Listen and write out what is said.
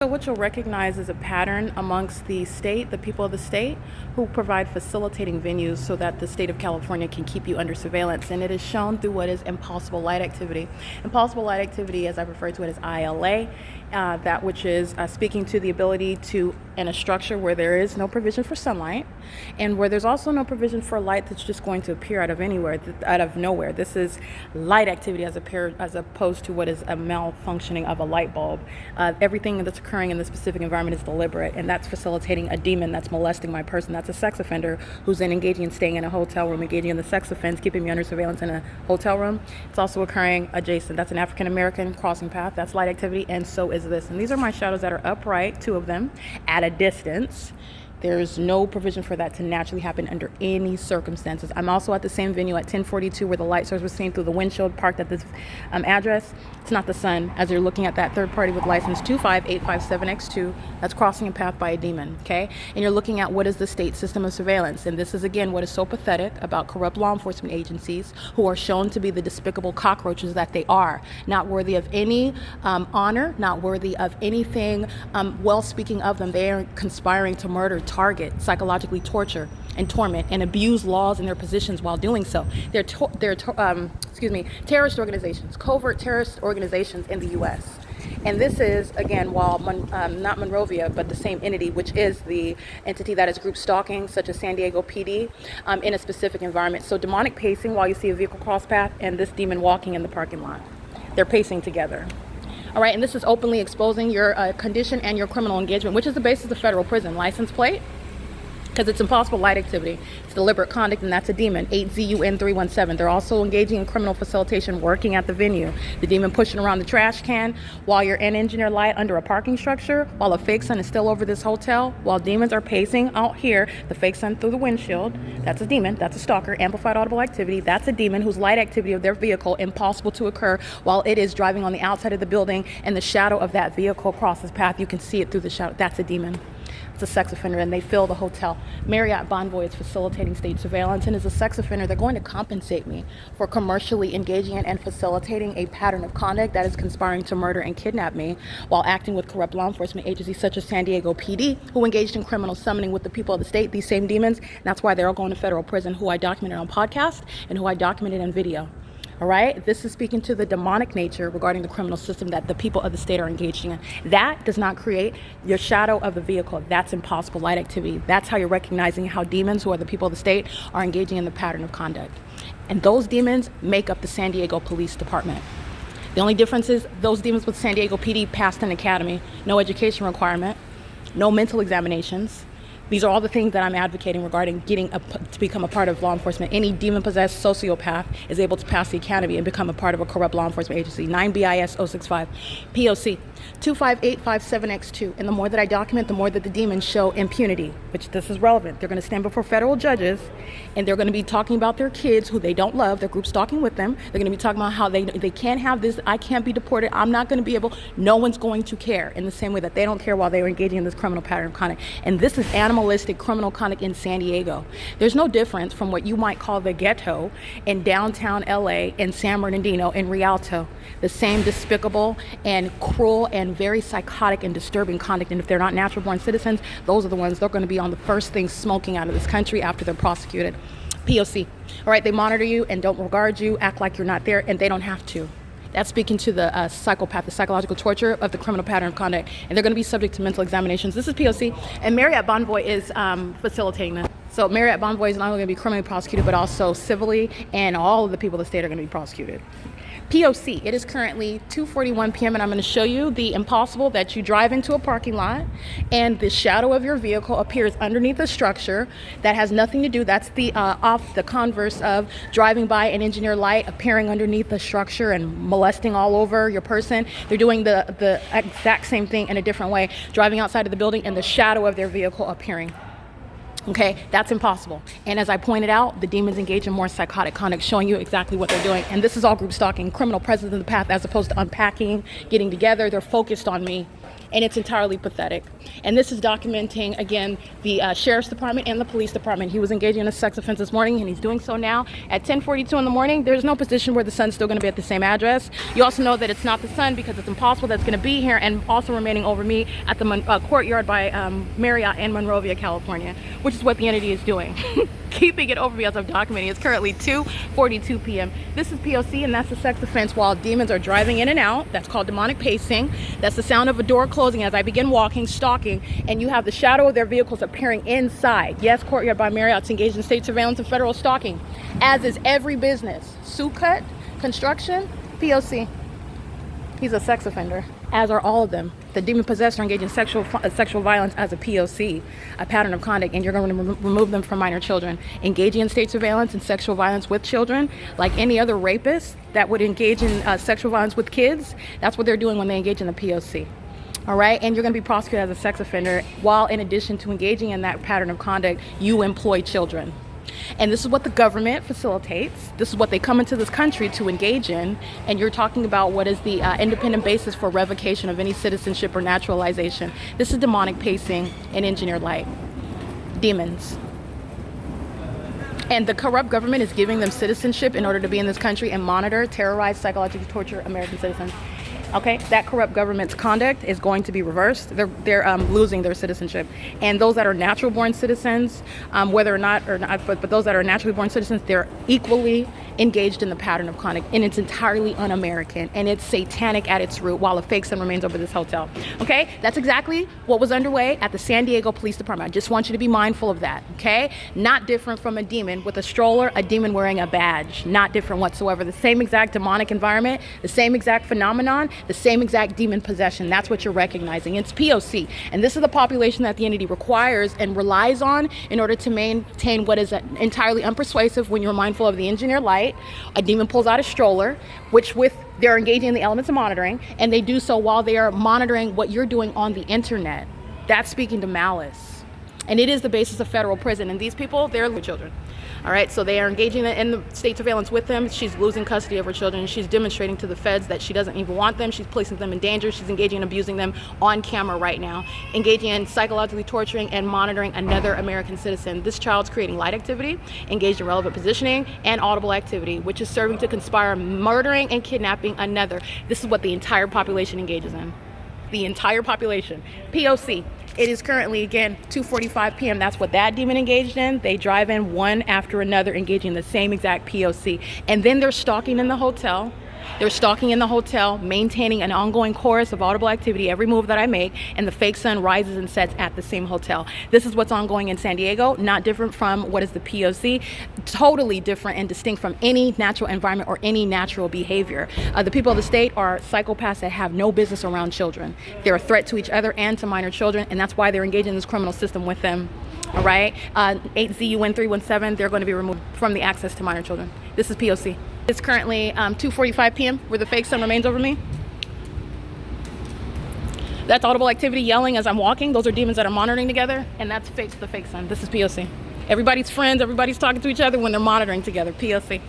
So what you'll recognize is a pattern amongst the state, the people of the state, who provide facilitating venues so that the state of California can keep you under surveillance. And it is shown through what is impossible light activity. Impossible light activity, as I refer to it, as ILA, that which is speaking to the ability to, in a structure where there is no provision for sunlight, and where there's also no provision for light that's just going to appear out of anywhere, out of nowhere. This is light activity as opposed to what is a malfunctioning of a light bulb. Everything that's occurring in the specific environment is deliberate, and that's facilitating a demon that's molesting my person. That's a sex offender who's then engaging in staying in a hotel room, engaging in the sex offense, keeping me under surveillance in a hotel room. It's also occurring adjacent. That's an African American crossing path. That's light activity, and so is this. And these are my shadows that are upright, two of them, at a distance. There's no provision for that to naturally happen under any circumstances. I'm also at the same venue at 1042 where the light source was seen through the windshield, parked at this address. It's not the sun, as you're looking at that third party with license 25857X2 that's crossing a path by a demon, okay? And you're looking at what is the state system of surveillance. And this is, again, what is so pathetic about corrupt law enforcement agencies who are shown to be the despicable cockroaches that they are, not worthy of any honor, not worthy of anything well speaking of them. They are conspiring to murder, target, psychologically torture, and torment, and abuse laws in their positions while doing so. They're terrorist organizations, covert terrorist organizations in the U.S. And this is, again, while not Monrovia, but the same entity, which is the entity that is group stalking, such as San Diego PD, in a specific environment. So demonic pacing while you see a vehicle cross path, and this demon walking in the parking lot. They're pacing together. All right, and this is openly exposing your condition and your criminal engagement, which is the basis of federal prison. License plate, because it's impossible light activity. It's deliberate conduct, and that's a demon, 8ZUN317. They're also engaging in criminal facilitation, working at the venue. The demon pushing around the trash can while you're in engineer light under a parking structure, while a fake sun is still over this hotel, while demons are pacing out here, the fake sun through the windshield. That's a demon, that's a stalker. Amplified audible activity, that's a demon whose light activity of their vehicle impossible to occur while it is driving on the outside of the building, and the shadow of that vehicle crosses path. You can see it through the shadow. That's a demon. It's a sex offender, and they fill the hotel. Marriott Bonvoy is facilitating state surveillance, and as a sex offender, they're going to compensate me for commercially engaging in and facilitating a pattern of conduct that is conspiring to murder and kidnap me while acting with corrupt law enforcement agencies such as San Diego PD, who engaged in criminal summoning with the people of the state, these same demons. And that's why they're all going to federal prison, who I documented on podcast and who I documented in video. All right, this is speaking to the demonic nature regarding the criminal system that the people of the state are engaging in. That does not create your shadow of the vehicle. That's impossible light activity. That's how you're recognizing how demons, who are the people of the state, are engaging in the pattern of conduct. And those demons make up the San Diego Police Department. The only difference is those demons with San Diego PD passed an academy, no education requirement, no mental examinations. These are all the things that I'm advocating regarding getting to become a part of law enforcement. Any demon-possessed sociopath is able to pass the academy and become a part of a corrupt law enforcement agency. 9 BIS 065 P.O.C. 25857X2. And the more that I document, the more that the demons show impunity, which this is relevant. They're going to stand before federal judges, and they're going to be talking about their kids who they don't love. They're group stalking with them. They're going to be talking about how they can't have this. I can't be deported. I'm not going to be able. No one's going to care in the same way that they don't care while they were engaging in this criminal pattern of conduct. And this is animalistic criminal conduct in San Diego. There's no difference from what you might call the ghetto in downtown LA, in San Bernardino, in Rialto. The same despicable and cruel and very psychotic and disturbing conduct. And if they're not natural born citizens, those are the ones they're going to be on the first thing smoking out of this country after they're prosecuted. P.O.C. All right, they monitor you and don't regard you, act like you're not there, and they don't have to. That's speaking to the psychopath, the psychological torture of the criminal pattern of conduct. And they're going to be subject to mental examinations. This is P.O.C. And Marriott Bonvoy is facilitating that. So Marriott Bonvoy is not only going to be criminally prosecuted, but also civilly, and all of the people of the state are going to be prosecuted. P.O.C. It is currently 2:41 p.m. and I'm going to show you the impossible that you drive into a parking lot and the shadow of your vehicle appears underneath a structure that has nothing to do. That's the converse of driving by an engineer light, appearing underneath the structure and molesting all over your person. They're doing the exact same thing in a different way, driving outside of the building and the shadow of their vehicle appearing. Okay, that's impossible. And as I pointed out, the demons engage in more psychotic conduct, showing you exactly what they're doing. And this is all group stalking, criminal presence in the path, as opposed to unpacking, getting together. They're focused on me. and it's entirely pathetic. And this is documenting, again, the Sheriff's Department and the Police Department. He was engaging in a sex offense this morning, and he's doing so now at 10:42 in the morning. There's no position where the son's still going to be at the same address. You also know that it's not the son because it's impossible that's going to be here, and also remaining over me at the courtyard by Marriott in Monrovia, California, which is what the entity is doing. Keeping it over me as I'm documenting. It's currently 2:42 p.m. This is P.O.C. and that's a sex offense while demons are driving in and out. That's called demonic pacing. That's the sound of a door closing as I begin walking, stalking, and you have the shadow of their vehicles appearing inside. Yes, courtyard by Marriott's engaged in state surveillance and federal stalking, as is every business. Suit cut, construction, P.O.C. He's a sex offender, as are all of them. The demon possessed are engaged in sexual violence as a POC, a pattern of conduct, and you're going to remove them from minor children. Engaging in state surveillance and sexual violence with children, like any other rapist that would engage in sexual violence with kids, that's what they're doing when they engage in the POC. All right, and you're going to be prosecuted as a sex offender while, in addition to engaging in that pattern of conduct, you employ children. And this is what the government facilitates. This is what they come into this country to engage in. And you're talking about what is the independent basis for revocation of any citizenship or naturalization. This is demonic pacing and engineered light. Demons. And the corrupt government is giving them citizenship in order to be in this country and monitor, terrorize, psychologically torture American citizens. Okay, that corrupt government's conduct is going to be reversed. They're losing their citizenship, and those that are natural born citizens, whether or not, but those that are naturally born citizens, they're equally engaged in the pattern of conduct, and it's entirely un-American, and it's satanic at its root. While a fake sun remains over this hotel. Okay, that's exactly what was underway at the San Diego Police Department. I just want you to be mindful of that. Okay, not different from a demon with a stroller, a demon wearing a badge. Not different whatsoever. The same exact demonic environment, the same exact phenomenon, the same exact demon possession. That's what you're recognizing. It's POC. And this is the population that the entity requires and relies on in order to maintain what is entirely unpersuasive when you're mindful of the engineered light. A demon pulls out a stroller, which they're engaging in the elements of monitoring, and they do so while they are monitoring what you're doing on the internet. That's speaking to malice. And it is the basis of federal prison. And these people, they're children. All right, so they are engaging in the state surveillance with them. She's losing custody of her children. She's demonstrating to the feds that she doesn't even want them. She's placing them in danger. She's engaging in abusing them on camera right now, engaging in psychologically torturing and monitoring another American citizen. This child's creating light activity, engaged in relevant positioning, and audible activity, which is serving to conspire murdering and kidnapping another. This is what the entire population engages in. The entire population. POC. It is currently, again, 2:45 p.m. That's what that demon engaged in. They drive in one after another, engaging in the same exact POC. And then they're stalking in the hotel. They're stalking in the hotel, maintaining an ongoing chorus of audible activity every move that I make, and the fake sun rises and sets at the same hotel. This is what's ongoing in San Diego, not different from what is the POC, totally different and distinct from any natural environment or any natural behavior. The people of the state are psychopaths that have no business around children. They're a threat to each other and to minor children, and that's why they're engaging in this criminal system with them. All right, 8ZUN317, they're going to be removed from the access to minor children. This is POC. It's currently 2:45 p.m. where the fake sun remains over me. That's audible activity yelling as I'm walking. Those are demons that are monitoring together, and that's the fake sun. This is POC. Everybody's friends, everybody's talking to each other when they're monitoring together. POC.